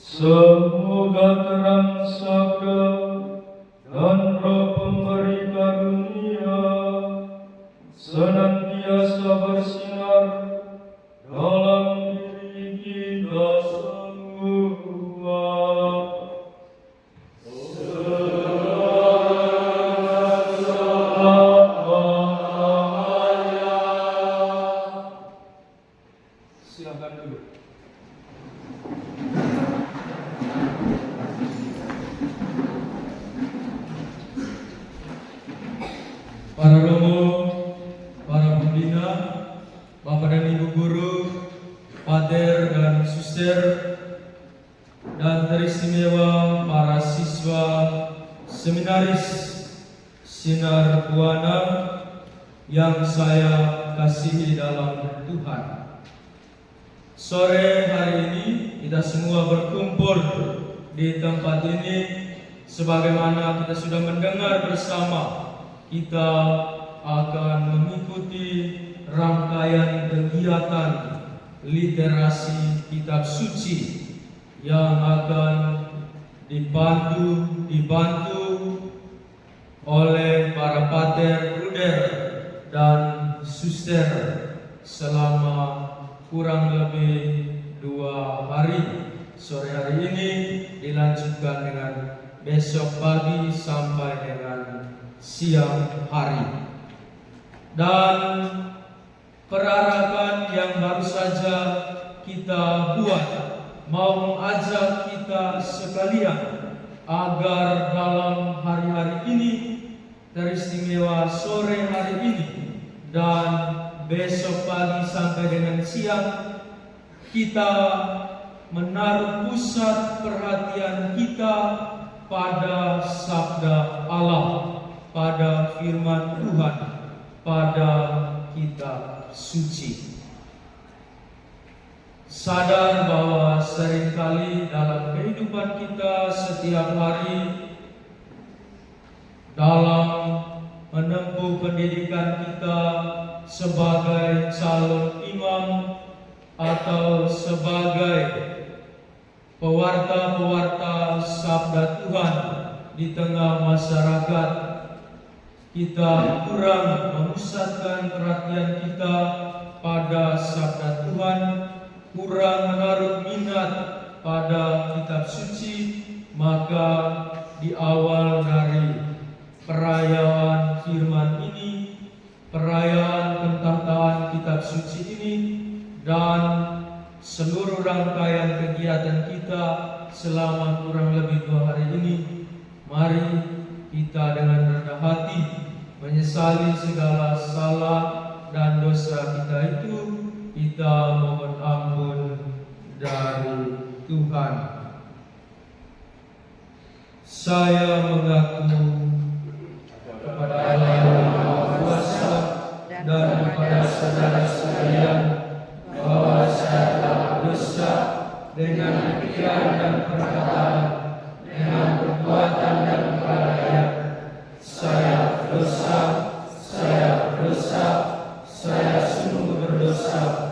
Semoga terang sabda dan Roh pemberi karunia senantiasa bersinar dalam diri kita semua. Silakan duduk. Para romo, para pembina, Bapak dan Ibu guru, pater dan suster, dan teristimewa para siswa seminaris Sinar Buana yang saya kasihi dalam Tuhan. Sore hari ini kita semua berkumpul di tempat ini sebagaimana kita sudah mendengar bersama. Kita akan mengikuti rangkaian kegiatan literasi kitab suci yang akan dibantu oleh para pater, bruder, dan suster selama kurang lebih 2 hari. Sore hari ini dilanjutkan dengan besok pagi sampai dengan siang hari. Dan perarakan yang baru saja kita buat mau mengajak kita sekalian agar dalam hari-hari ini, teristimewa sore hari ini dan besok pagi sampai dengan siang, kita menaruh pusat perhatian kita pada sabda Allah, pada firman Tuhan, pada kitab suci. sadar bahwa seringkali dalam kehidupan kita setiap hari, dalam menempuh pendidikan kita sebagai calon imam atau sebagai pewarta-pewarta sabda Tuhan di tengah masyarakat, kita kurang memusatkan perhatian kita pada sabda Tuhan, kurang menaruh minat pada kitab suci, maka di awal dari perayaan firman ini, perayaan pentahtaan kitab suci ini, dan seluruh rangkaian kegiatan kita selama kurang lebih 2 hari ini, mari kita dengan rendah hati menyesali segala salah dan dosa kita itu, kita mohon ampun dari Tuhan. Saya mengaku kepada Allah yang Maha Kuasa dan kepada saudara sekalian bahwa saya telah berdosa dengan pikiran dan perkataan, dengan perbuatan dan perbuatan. Saya berdosa, saya sungguh berdosa.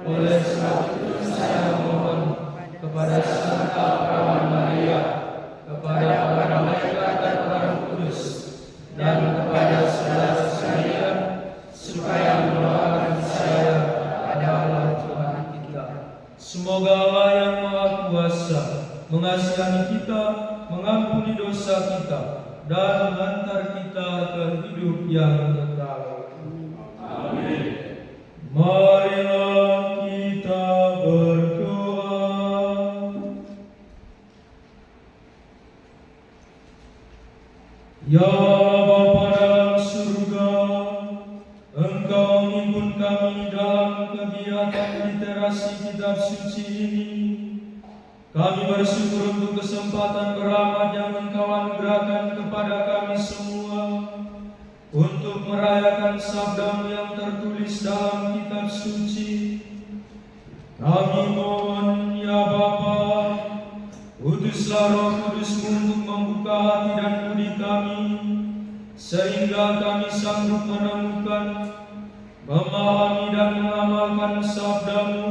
Oleh sebab itu saya mohon kepada Santa Perawan Maria, kepada para malaikat dan para kudus, dan kepada saudara sekalian, supaya mendoakan saya pada Allah Tuhan kita. Semoga Allah yang Maha Kuasa mengasihi kita, mengampuni dosa kita, dan mengantar kita ke hidup yang kekal. Amin. Marilah kita berdoa. Ya Bapa dalam surga, Engkau memimpin kami dalam kegiatan literasi kitab suci ini. Kami bersyukur untuk kesempatan berahmat yang Engkau anugerahkan kepada kami semua untuk merayakan sabda-Mu yang tertulis dalam kitab suci. Kami mohon ya Bapa, utuslah Roh Kudus-Mu untuk membuka hati dan budi kami, sehingga kami sanggup menemukan, memahami dan mengamalkan sabda-Mu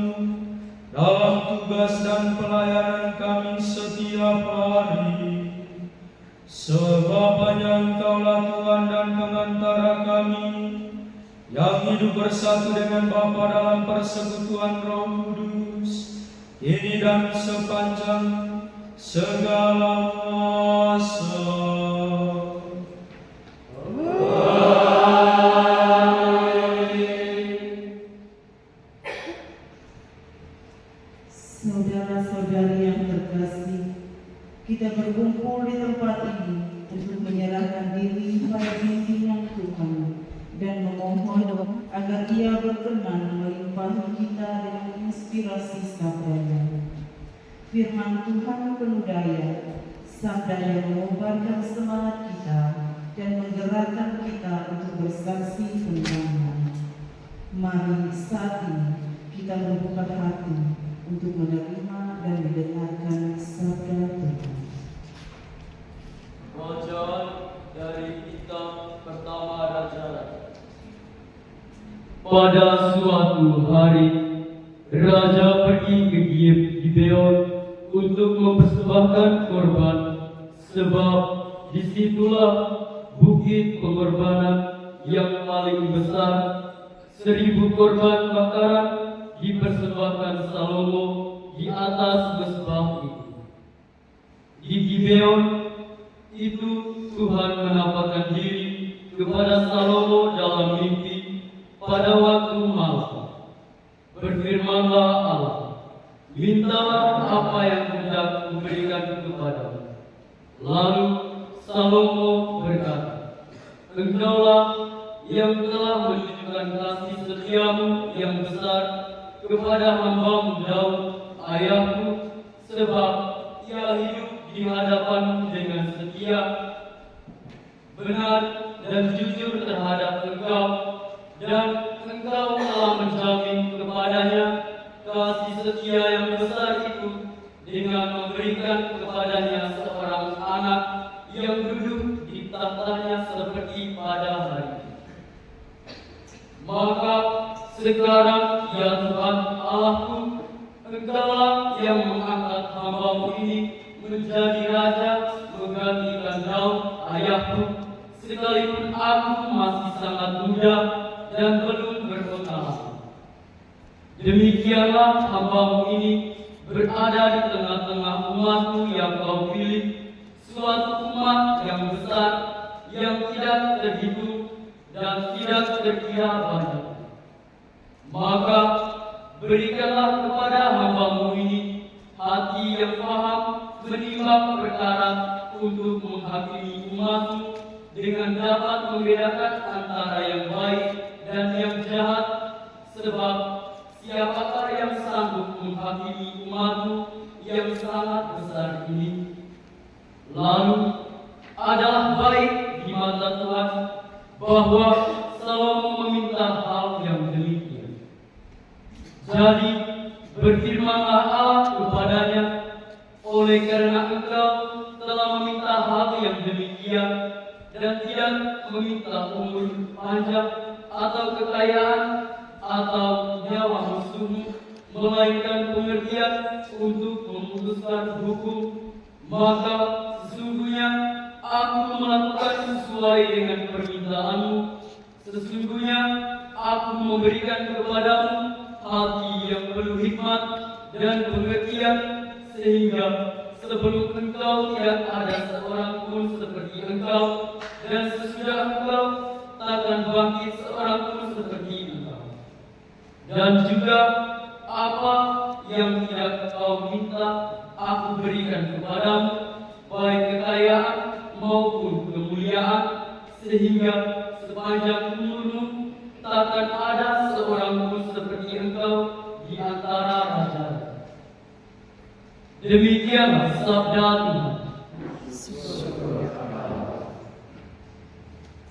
dalam tugas dan pelayanan kami setiap hari. Sebab hanya Engkaulah Tuhan dan pengantara kami, yang hidup bersatu dengan Bapa dalam persekutuan Roh Kudus, kini dan sepanjang segala masa. Saudara-saudari yang terkasih, kita berkumpul di tempat ini untuk menyerahkan diri pada bimbingan Tuhan dan memohon agar Ia berkenan melimpahi kita dengan inspirasi sabda-Nya. Firman Tuhan penuh daya, sabda yang mengobarkan semangat kita dan menggerakkan kita untuk bersaksi tentangnya. Mari saat ini kita membuka hati untuk menerima dan mendengarkan sabda Tuhan. Bacaan dari kitab pertama Raja. Pada suatu hari, Raja pergi ke Gibeon untuk mempersembahkan korban, sebab disitulah bukit pengorbanan yang paling besar. 1000 korban bakaran dipersembahkan Salomo di atas mezbah itu. Di Gibeon itu Tuhan menampakkan diri kepada Salomo dalam mimpi pada waktu malam. Berfirmanlah Allah, mintalah apa yang hendak memberikan kepadamu. Lalu Salomo berkata, Engkaulah yang telah menunjukkan kasih setiamu yang besar kepada hamba-Mu Daud, ayahku, sebab ia hidup di hadapanmu dengan setia, benar dan jujur terhadap Engkau, dan Engkau telah menjamin kepadanya kasih setia yang besar itu dengan memberikan kepadanya seorang anak yang duduk di tahtanya seperti pada hari itu. Maka sekarang ya Tuhan Allahku, Engkaulah yang mengangkat hamba-Mu ini menjadi raja menggantikan Daud ayahku, sekalipun aku masih sangat muda dan belum berpengalaman. Demikianlah hamba-Mu ini berada di tengah-tengah umat-Mu yang Kau pilih, suatu umat yang besar, yang tidak terhitung dan tidak terkira banyak. Maka berikanlah kepada hamba-Mu ini hati yang paham menimbang perkara untuk menghakimi umat-Mu dengan dapat membedakan antara yang baik dan yang jahat, sebab siapakah yang sanggup menghakimi umat-Mu yang sangat besar ini? Lalu adalah baik di mata Tuhan bahwa Salomo meminta hal yang demikian. Jadi berfirmanlah Allah kepadanya, oleh karena engkau telah meminta hal yang demikian dan tidak meminta umur panjang atau kekayaan atau nyawa musuhmu, melainkan pengertian untuk memutuskan hukum, maka sesungguhnya aku melakukan sesuai dengan permintaanmu. Sesungguhnya aku memberikan kepadamu hati yang penuh hikmat dan pengertian, sehingga sebelum engkau tidak ada seorang pun seperti engkau, dan sesudah engkau takkan bangkit seorang pun seperti engkau. Dan juga apa yang tidak kau minta aku berikan kepadamu, baik kekayaan maupun kemuliaan, sehingga sepanjang umurmu takkan ada seorang pun seperti engkau di antara raja. Demikianlah sabda Tuhan.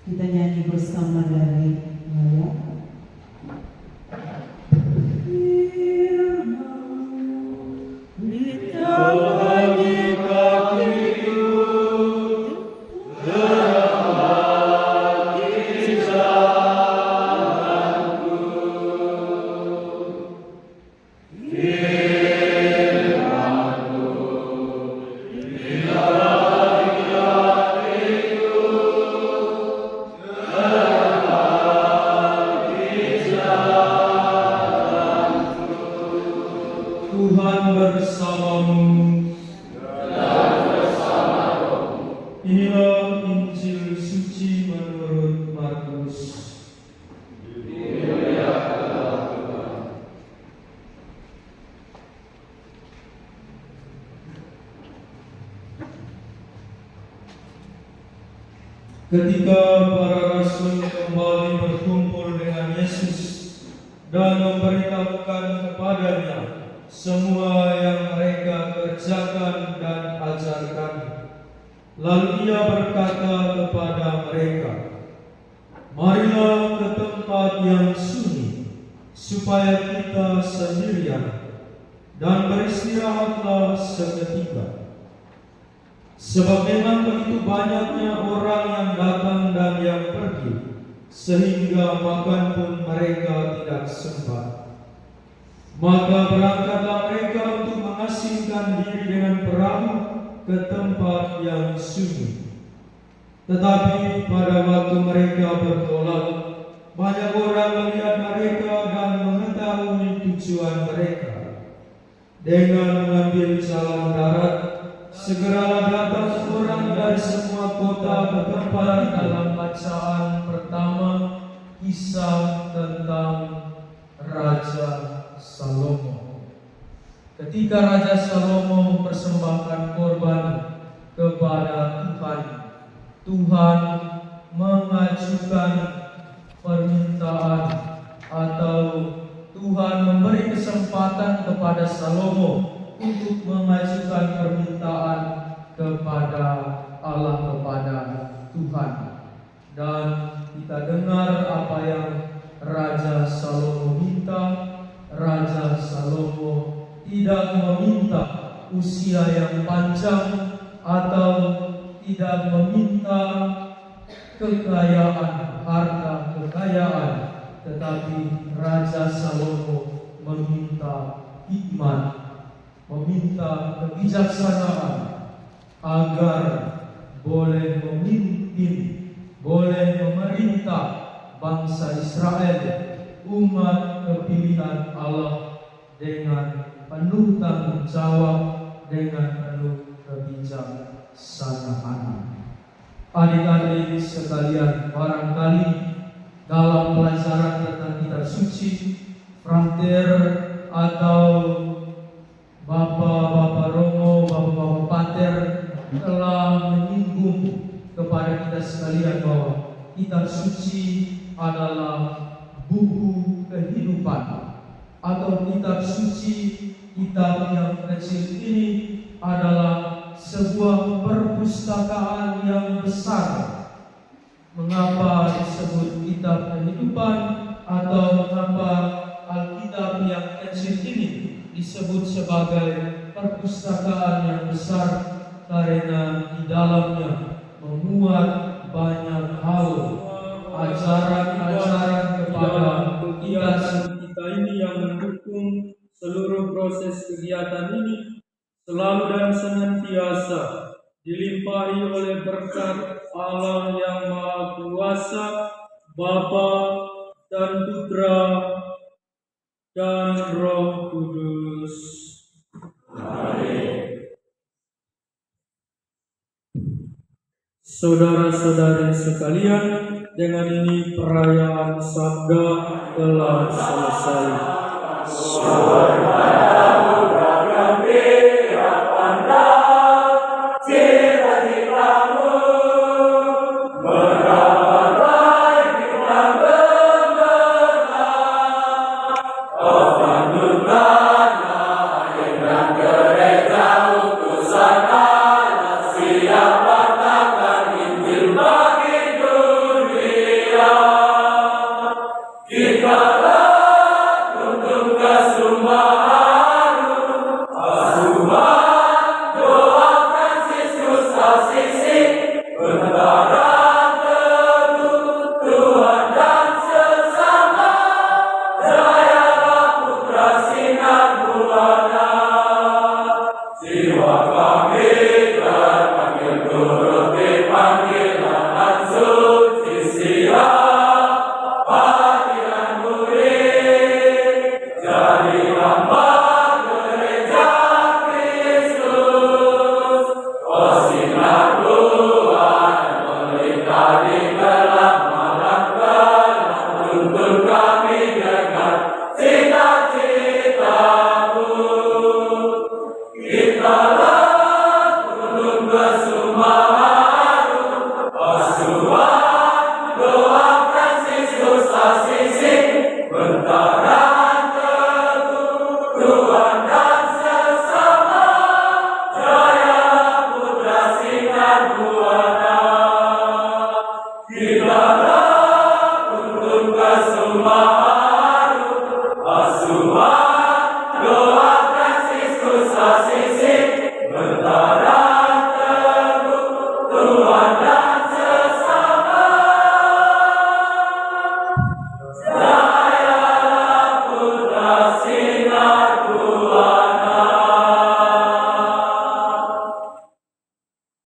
Kita nyanyi bersama dari Maya. Tuhan bersamamu. Inilah Injil suci menurut Markus. Ketika para rasul kembali berkumpul dengan Yesus dan memberitahukan kepadanya semua yang mereka kerjakan dan ajarkan, lalu Ia berkata kepada mereka, "Marilah ke tempat yang sunyi, supaya kita sendirian, dan beristirahatlah seketika. Sebab memang begitu banyaknya orang yang datang dan yang pergi, sehingga makan pun mereka tidak sempat. Maka berangkatlah mereka untuk mengasingkan diri dengan perahu ke tempat yang sunyi. Tetapi pada waktu mereka bertolak, banyak orang melihat mereka dan mengetahui tujuan mereka. Dengan mengambil jalan darat, segeralah datang orang dari semua kota ke tempat dalam bacaan pertama kisah tentang Raja Salomo. Ketika Raja Salomo mempersembahkan korban kepada Tuhan, Tuhan mengajukan permintaan atau Tuhan memberi kesempatan kepada Salomo untuk mengajukan permintaan kepada Allah, kepada Tuhan. Dan kita dengar apa yang Raja Salomo minta. Raja Salomo usia yang panjang atau tidak meminta kekayaan, harta kekayaan, tetapi Raja Salomo meminta hikmat, meminta kebijaksanaan agar boleh memimpin, boleh memerintah bangsa Israel, umat kepilihan Allah, dengan penuh tanggung jawab, dengan penuh kebijaksanaan. Adik-adik sekalian, barangkali dalam pelajaran tentang kitab suci, frater atau Bapak-bapak Romo, Bapak-bapak Pater telah menyinggung kepada kita sekalian bahwa kitab suci adalah buku kehidupan, atau kitab suci, kitab yang kecil ini adalah sebuah perpustakaan yang besar. Mengapa disebut kitab kehidupan, atau mengapa Alkitab yang kecil ini disebut sebagai perpustakaan yang besar? Karena di dalamnya memuat banyak hal, ajaran-ajaran kepada kita ini yang mendukung seluruh proses kegiatan ini, selalu dan senantiasa dilimpahi oleh berkat Allah yang Maha Kuasa, Bapa dan Putra dan Roh Kudus. Amin. Saudara-saudari sekalian, dengan ini perayaan Sabda telah selesai. Kita untuk ke Sumba.